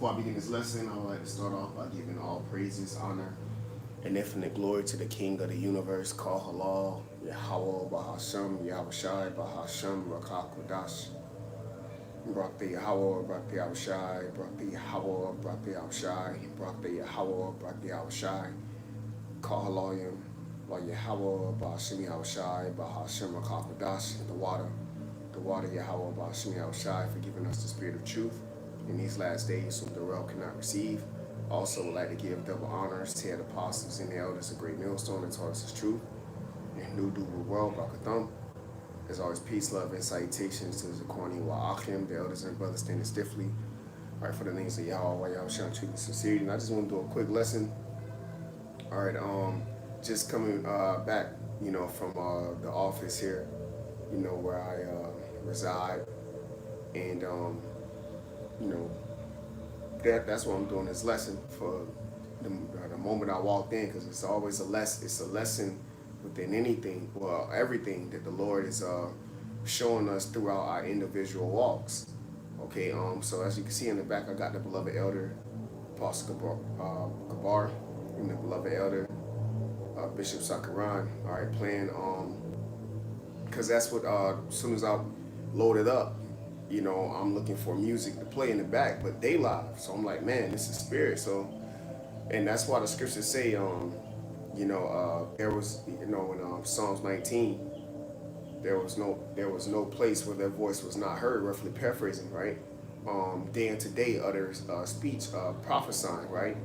Before I begin this lesson, I would like to start off by giving all praises, honor, and infinite glory to the King of the universe, called Halal, Yahweh, Bahasham, Yahushai, Bahasham, Rakakwadash. Brakti Yahweh, Brakti Yahushai, Brakti Yahweh, Brakti Yahushai, Brakti Yahweh, Brakti Yahushai, call Halalim, La Yahweh, Bahasham Yahushai, Bahasham, Rakakwadash, the water Yahweh, Bahasham Yahushai, for giving us the spirit of truth in these last days whom the world cannot receive. Also would like to give double honors to the apostles and the elders of Great Millstone that taught us his truth. And New Dubu World, Brakathum. As always, peace, love, and salutations to the Zakwani wa Achim, the elders and brothers standing stiffly. All right, for the names of y'all, while y'all showing truth and sincerity. And I just want to do a quick lesson. All right, just coming back, from the office here, where I reside. And, that's why I'm doing this lesson for the moment I walked in, because it's always it's a lesson within anything, well, everything that the Lord is showing us throughout our individual walks. Okay, so as you can see in the back, I got the beloved elder, Apostle Gabar, and the beloved elder, Bishop Sakaran, all right, playing, because that's what, as soon as I loaded up, I'm looking for music to play in the back, but they live. So I'm like, man, this is spirit. So, and that's why the scriptures say, there was, in Psalms 19, there was no place where their voice was not heard, roughly paraphrasing, right? Day into day utters speech, prophesying, right?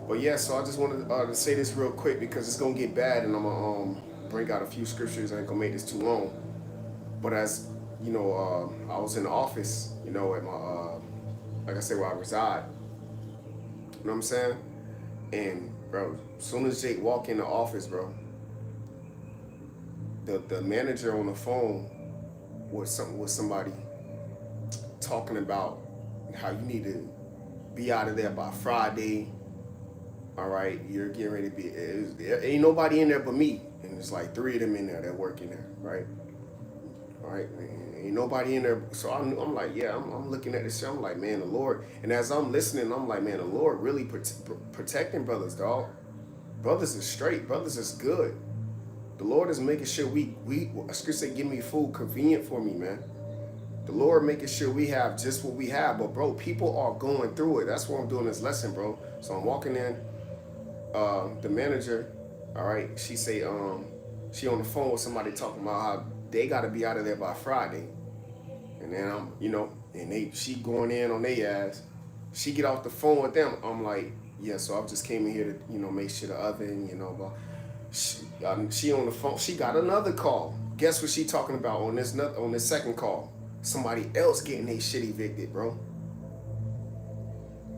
But yeah, so I just wanted to say this real quick because it's gonna get bad, and I'm gonna bring out a few scriptures. I ain't gonna make this too long. But as I was in the office, at my, like I said, where I reside. You know what I'm saying? And bro, as soon as Jake walked in the office, bro, the manager on the phone was somebody talking about how you need to be out of there by Friday. All right, you're getting ready to be. Ain't nobody in there but me, and it's like 3 of them in there that work in there, right? All right, ain't nobody in there. So I'm like, yeah, I'm looking at this shit. I'm like, man, the Lord. And as I'm listening, I'm like, man, the Lord really protecting brothers, dog. Brothers is straight. Brothers is good. The Lord is making sure we scripture say, give me food convenient for me, man. The Lord making sure we have just what we have. But bro, people are going through it. That's why I'm doing this lesson, bro. So I'm walking in. The manager, all right, she say, she on the phone with somebody talking about how they got to be out of there by Friday. And then she going in on their ass. She get off the phone with them. I'm like, yeah, so I just came in here to, make sure the oven, but she on the phone. She got another call. Guess what she talking about on this second call? Somebody else getting their shit evicted, bro.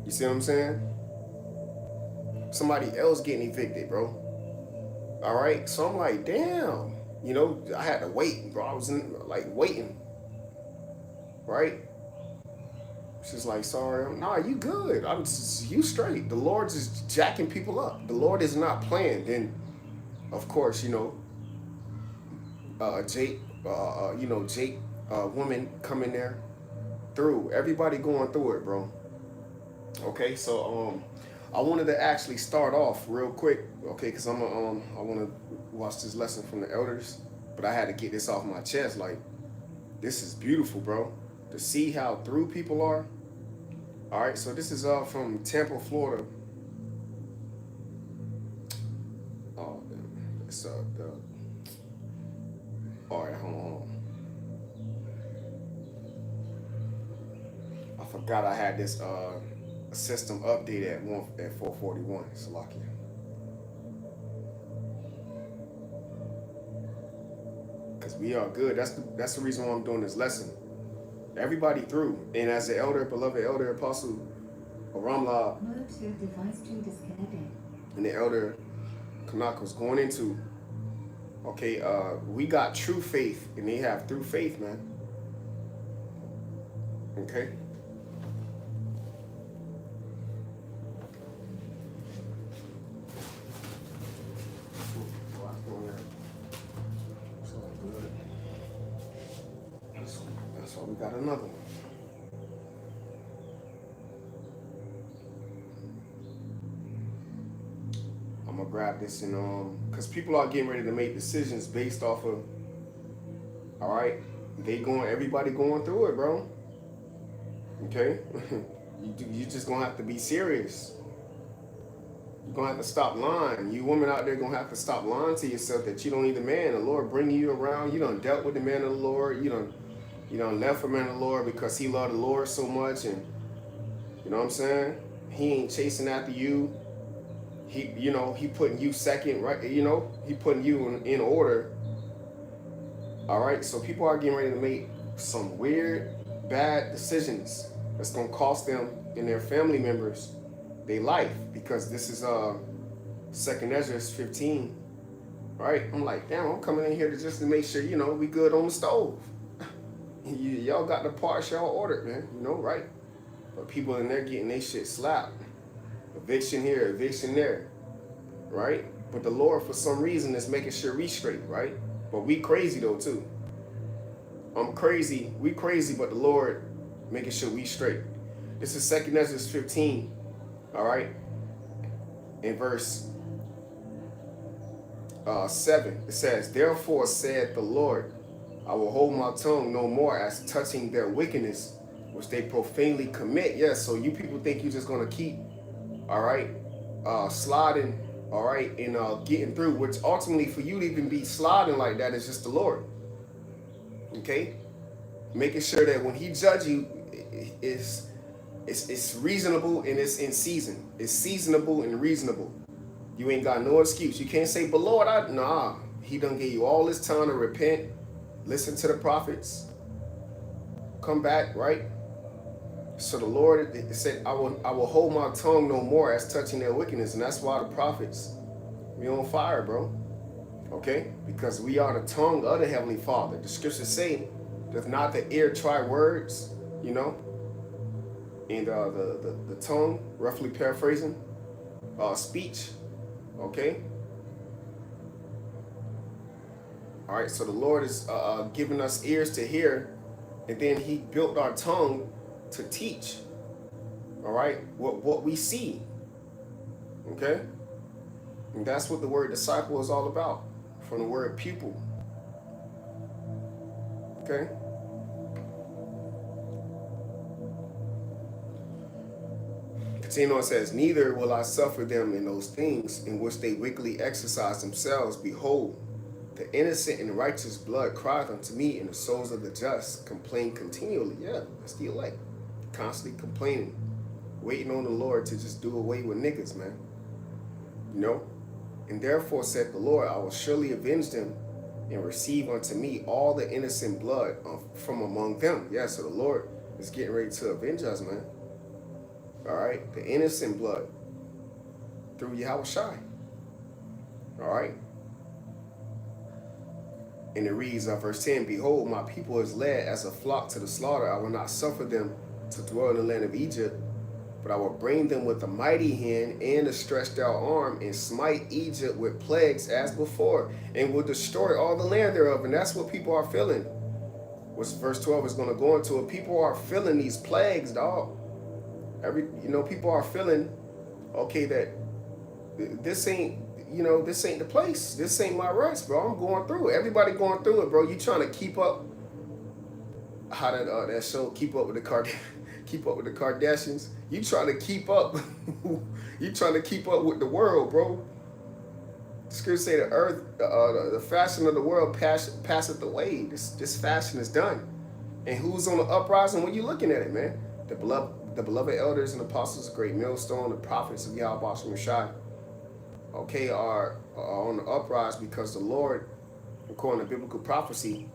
You see what I'm saying? Somebody else getting evicted, bro. All right, so I'm like, damn. I had to wait, bro. I was waiting. Right? She's like, sorry. Nah, you good. You straight. The Lord's is jacking people up. The Lord is not playing. Then, of course, Jake, woman coming there through. Everybody going through it, bro. Okay, so I wanted to actually start off real quick, okay, because I want to watch this lesson from the elders, but I had to get this off my chest. Like, this is beautiful, bro. To see how through people are. All right, so this is from Tampa, Florida. Oh, it's all right, hold on. I forgot I had this system update at 441. Salakia. Because we are good. That's the reason why I'm doing this lesson. Everybody through. And as the beloved elder apostle Ramla and the elder Kanak was going into, okay, we got true faith and they have through faith, man. Okay. So we got another one. gonna grab this and because people are getting ready to make decisions based off of, all right, everybody going through it, bro. Okay, you just gonna have to be serious. You're gonna have to stop lying. You women out there gonna have to stop lying to yourself that you don't need a man. The Lord bringing you around. You done dealt with the man of the Lord. You done left a man of the Lord because he loved the Lord so much, and you know what I'm saying? He ain't chasing after you. He putting you second, right? He putting you in order. All right, so people are getting ready to make some weird, bad decisions that's gonna cost them and their family members their life, because this is 2nd Ezra 15, right? I'm like, damn, I'm coming in here to make sure we good on the stove. Y'all got the parts y'all ordered, man. Right? But people in there getting their shit slapped. Eviction here, eviction there, right? But the Lord, for some reason, is making sure we straight, right? But we crazy though too. I'm crazy, we crazy, but the Lord making sure we straight. This is 2nd Ezra 15, all right? In verse 7, it says, "Therefore said the Lord, I will hold my tongue no more as touching their wickedness, which they profanely commit." Yes, so you people think you're just gonna keep, all right, sliding, all right, and getting through, which ultimately for you to even be sliding like that is just the Lord. Okay? Making sure that when he judge you, it's reasonable and it's in season. It's seasonable and reasonable. You ain't got no excuse. You can't say, "But Lord, nah." He done gave you all this time to repent, listen to the prophets, come back, right? So the Lord said, I will hold my tongue no more as touching their wickedness. And that's why the prophets, we on fire, bro. Okay? Because we are the tongue of the Heavenly Father. The scriptures say, does not the ear try words, and the tongue, roughly paraphrasing, speech. Okay? All right, so the Lord is giving us ears to hear, and then he built our tongue to teach, all right, what we see, okay? And that's what the word disciple is all about, from the word pupil, okay? Continue on, says, "Neither will I suffer them in those things in which they wickedly exercise themselves. Behold, the innocent and righteous blood crieth unto me, and the souls of the just complain continually." Yeah, that's the elect. Constantly complaining, waiting on the Lord to just do away with niggas, man. "And therefore said the Lord, I will surely avenge them and receive unto me all the innocent blood from among them." Yeah, so the Lord is getting ready to avenge us, man. All right, the innocent blood through Yahushai. All right. And it reads, verse 10, "Behold, my people is led as a flock to the slaughter. I will not suffer them to dwell in the land of Egypt, but I will bring them with a mighty hand and a stretched out arm, and smite Egypt with plagues as before, and will destroy all the land thereof." And that's what people are feeling. Which verse 12 is going to go into it. People are feeling these plagues, dog. People are feeling, okay, that this ain't the place. This ain't my rest, bro. I'm going through it. Everybody going through it, bro. You trying to keep up. How that show, Keep Up with the Kardashians. You trying to keep up. You trying to keep up with the world, bro. The scripture say the earth, the fashion of the world passeth away. This fashion is done. And who's on the uprising when you looking at it, man? The beloved elders and apostles, great millstone, the prophets of Yahweh Shai, okay, are on the uprise, because the Lord, according to biblical prophecy,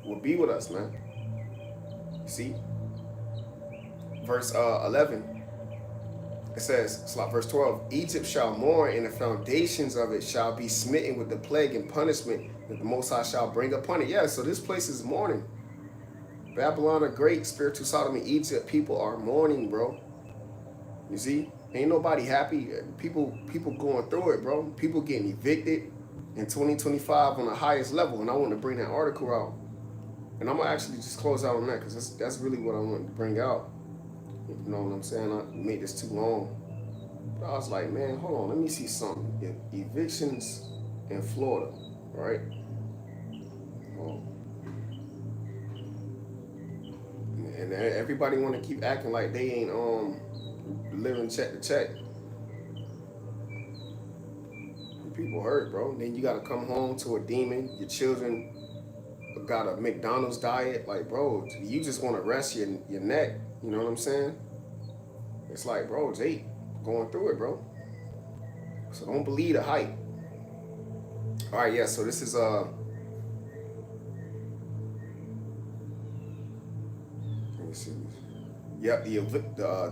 will be with us, man. See? Verse 11, it says, verse 12, "Egypt shall mourn, and the foundations of it shall be smitten with the plague and punishment that the Most High shall bring upon it." Yeah, so this place is mourning. Babylon, a great spiritual Sodom in Egypt, people are mourning, bro. You see? Ain't nobody happy. People going through it, bro. People getting evicted in 2025 on the highest level. And I want to bring that article out. And I'm going to actually just close out on that, because that's really what I wanted to bring out. You know what I'm saying? I made this too long. I was like, man, hold on, let me see something. Evictions in Florida, right? Well, and everybody want to keep acting like they ain't living check to check. People hurt, bro. And then you gotta come home to a demon. Your children got a McDonald's diet. Like, bro, you just want to rest your neck. You know what I'm saying? It's like, bro, Jake going through it, bro. So don't believe the hype. All right, yeah. So this is let me see. Yep.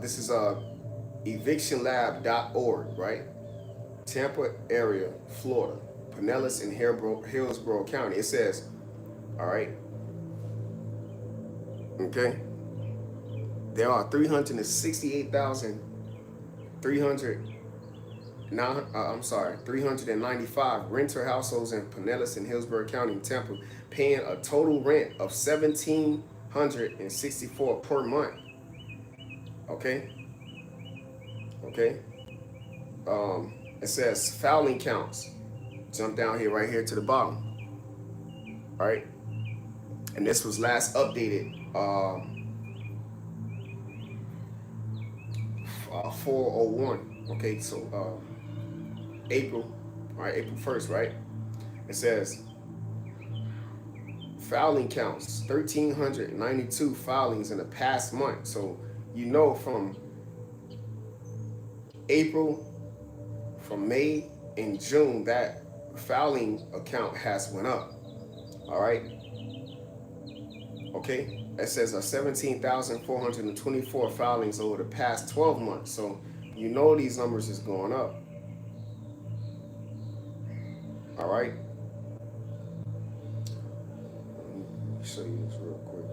This is evictionlab.org, right? Tampa area, Florida, Pinellas and Hillsborough County. It says, all right, okay, there are 395 renter households in Pinellas and Hillsborough County in Tampa, paying a total rent of $1,764 per month. Okay, okay. It says fouling counts. Jump down here, right here to the bottom. All right, and this was last updated 401. Okay, so April, all right, April 1st, right? It says fouling counts 1,392 foulings in the past month. So you know from April, from May and June, that fouling account has went up. All right. Okay. It says 17,424 foulings over the past 12 months. So you know these numbers is going up. All right. Let me show you this real quick.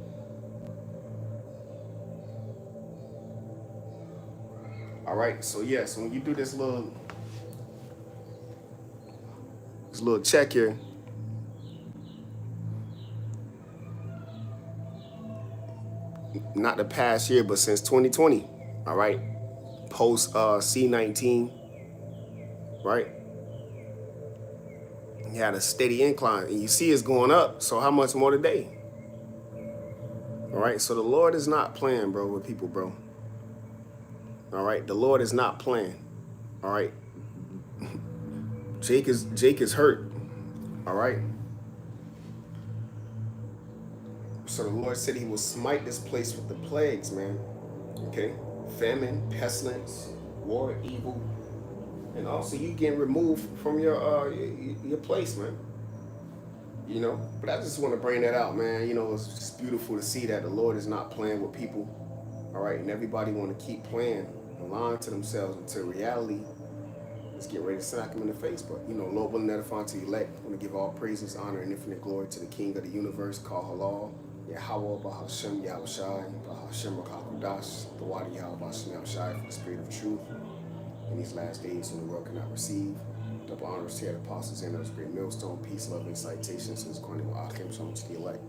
All right. So yeah. So when you do this little check here, not the past year, but since 2020, all right, post C-19, right, you had a steady incline, and you see it's going up. So how much more today? All right, so the Lord is not playing, bro, with people, bro. All right, the Lord is not playing. All right, Jake is hurt. All right. So the Lord said he will smite this place with the plagues, man. Okay? Famine, pestilence, war, evil. And also you getting removed from your place, man. You know? But I just want to bring that out, man. You know, it's just beautiful to see that the Lord is not playing with people. All right? And everybody want to keep playing and lying to themselves until reality. Let's get ready to smack him in the face. But, you know, Lord willing, edifying to elect. I want to give all praises, honor, and infinite glory to the King of the universe, called Halal. Yahweh Bahashem Yahushai, Bahashem Rakakudash, the Wadi Yahweh Bahashem Yahushai, for the spirit of truth in these last days when the world cannot receive. Double honors to the apostles and those great millstone, peace, love, and citations, and it's going to Achim Shalom to the elect.